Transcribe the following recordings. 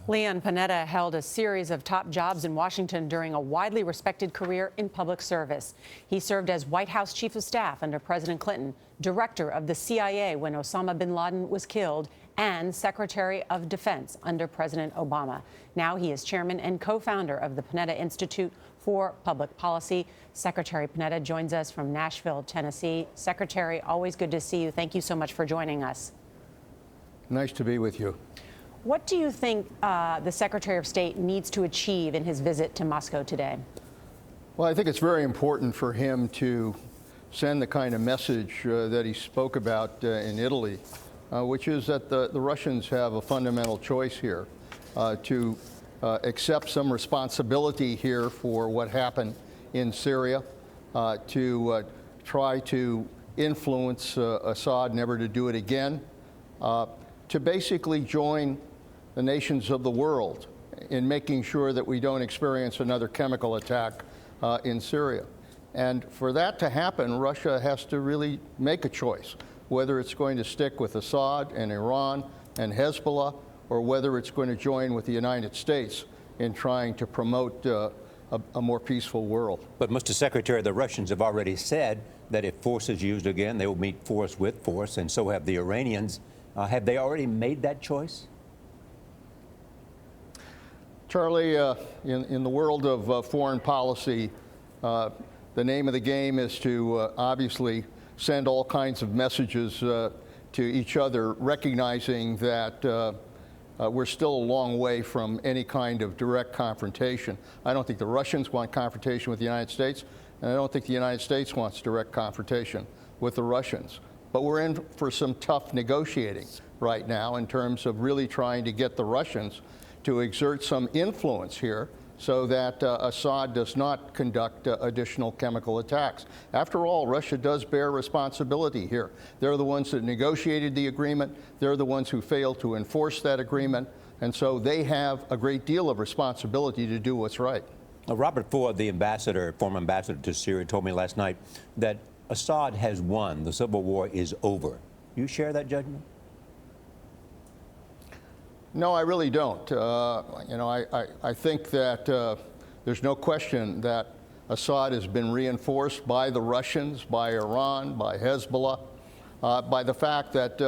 Leon Panetta held a series of top jobs in Washington during a widely respected career in public service. He served as White House Chief of Staff under President Clinton, Director of the CIA when Osama bin Laden was killed, and Secretary of Defense under President Obama. Now he is chairman and co-founder of the Panetta Institute for Public Policy. Secretary Panetta joins us from Nashville, Tennessee. Secretary, always good to see you. Thank you so much for joining us. Nice to be with you. What do you think the Secretary of State needs to achieve in his visit to Moscow today? Well, I think it's very important for him to send the kind of message that he spoke about in Italy, which is that the Russians have a fundamental choice here to accept some responsibility here for what happened in Syria, to try to influence Assad never to do it again, to basically join the nations of the world in making sure that we don't experience another chemical attack in Syria. And for that to happen, Russia has to really make a choice, whether it's going to stick with Assad and Iran and Hezbollah, or whether it's going to join with the United States in trying to promote a more peaceful world. But, Mr. Secretary, the Russians have already said that if force is used again, they will meet force with force, and so have the Iranians. Have they already made that choice? Charlie, in the world of foreign policy, the name of the game is to obviously send all kinds of messages to each other, recognizing that we're still a long way from any kind of direct confrontation. I don't think the Russians want confrontation with the United States, and I don't think the United States wants direct confrontation with the Russians. But we're in for some tough negotiating right now in terms of really trying to get the Russians to exert some influence here so that Assad does not conduct additional chemical attacks. After all, Russia does bear responsibility here. They're the ones that negotiated the agreement. They're the ones who failed to enforce that agreement. And so they have a great deal of responsibility to do what's right. Robert Ford, the ambassador, former ambassador to Syria, told me last night that Assad has won. The civil war is over. You share that judgment? No, I really don't. I think that there's no question that Assad has been reinforced by the Russians, by Iran, by Hezbollah, by the fact that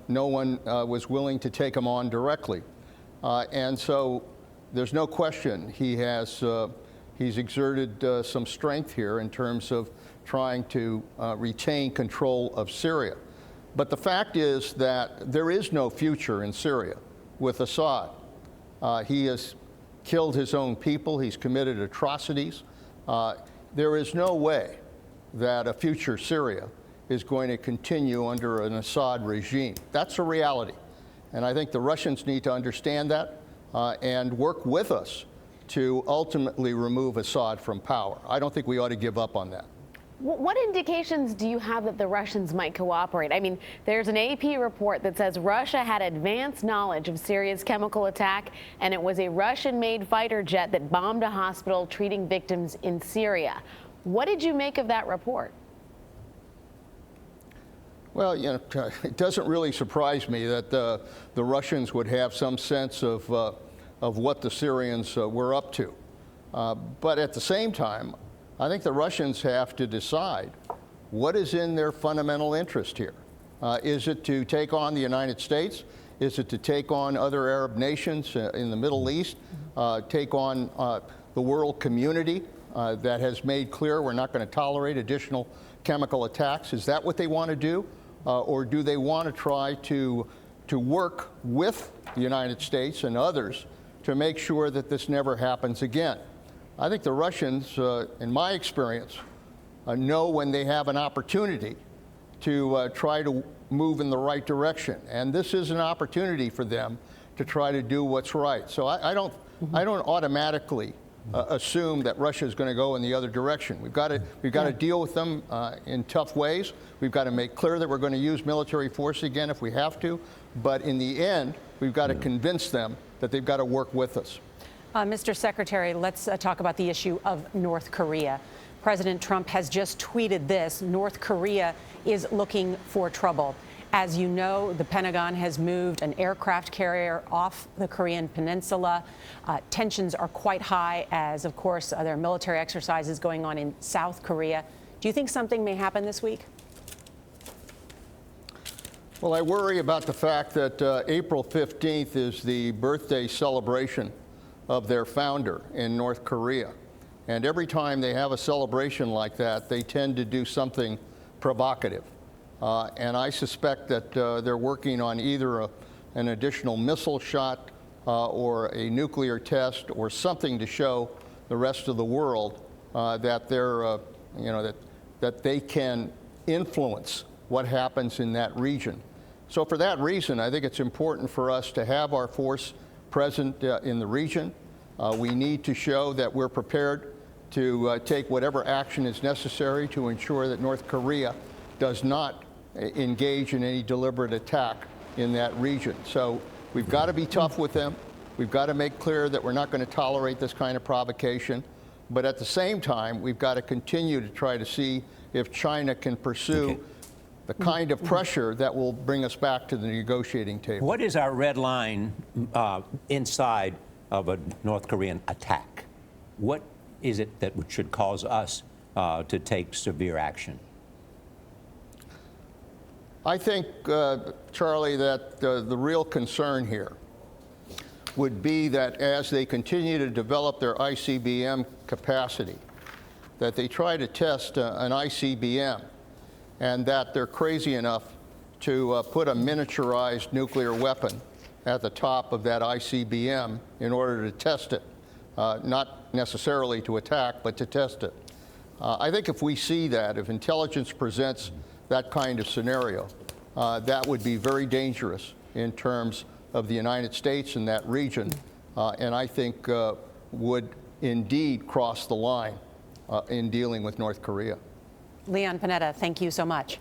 no one was willing to take him on directly. And so there's no question he's exerted some strength here in terms of trying to retain control of Syria. But the fact is that there is no future in Syria with Assad. He has killed his own people. He's committed atrocities. There is no way that a future Syria is going to continue under an Assad regime. That's a reality. And I think the Russians need to understand that and work with us to ultimately remove Assad from power. I don't think we ought to give up on that. What indications do you have that the Russians might cooperate? I mean, there's an AP report that says Russia had advanced knowledge of Syria's chemical attack, and it was a Russian-made fighter jet that bombed a hospital treating victims in Syria. What did you make of that report? Well, it doesn't really surprise me that the Russians would have some sense of what the Syrians were up to. But at the same time, I think the Russians have to decide what is in their fundamental interest here. Is it to take on the United States? Is it to take on other Arab nations in the Middle East? Take on the world community that has made clear we're not going to tolerate additional chemical attacks? Is that what they want to do? Or do they want to try to work with the United States and others to make sure that this never happens again? I think the Russians, in my experience, know when they have an opportunity to try to move in the right direction. And this is an opportunity for them to try to do what's right. So I don't automatically assume that Russia is going to go in the other direction. We've got to deal with them in tough ways. We've got to make clear that we're going to use military force again if we have to. But in the end, we've got to convince them that they've got to work with us. Mr. Secretary, let's talk about the issue of North Korea. President Trump has just tweeted this: North Korea is looking for trouble. As you know, the Pentagon has moved an aircraft carrier off the Korean peninsula. Tensions are quite high as, of course, there are military exercises going on in South Korea. Do you think something may happen this week? Well, I worry about the fact that April 15th is the birthday celebration of their founder in North Korea. And every time they have a celebration like that, they tend to do something provocative. And I suspect that they're working on either an additional missile shot or a nuclear test or something to show the rest of the world that they're, that they can influence what happens in that region. So for that reason, I think it's important for us to have our force present in the region. We need to show that we're prepared to take whatever action is necessary to ensure that North Korea does not engage in any deliberate attack in that region. So we've got to be tough with them. We've got to make clear that we're not going to tolerate this kind of provocation. But at the same time, we've got to continue to try to see if China can pursue the kind of pressure that will bring us back to the negotiating table. What is our red line inside of a North Korean attack? What is it that should cause us to take severe action? I think, Charlie, that the real concern here would be that as they continue to develop their ICBM capacity, that they try to test an ICBM and that they're crazy enough to put a miniaturized nuclear weapon at the top of that ICBM in order to test it, not necessarily to attack, but to test it. I think if we see that, if intelligence presents that kind of scenario, that would be very dangerous in terms of the United States and that region, and I think would indeed cross the line in dealing with North Korea. Leon Panetta, thank you so much.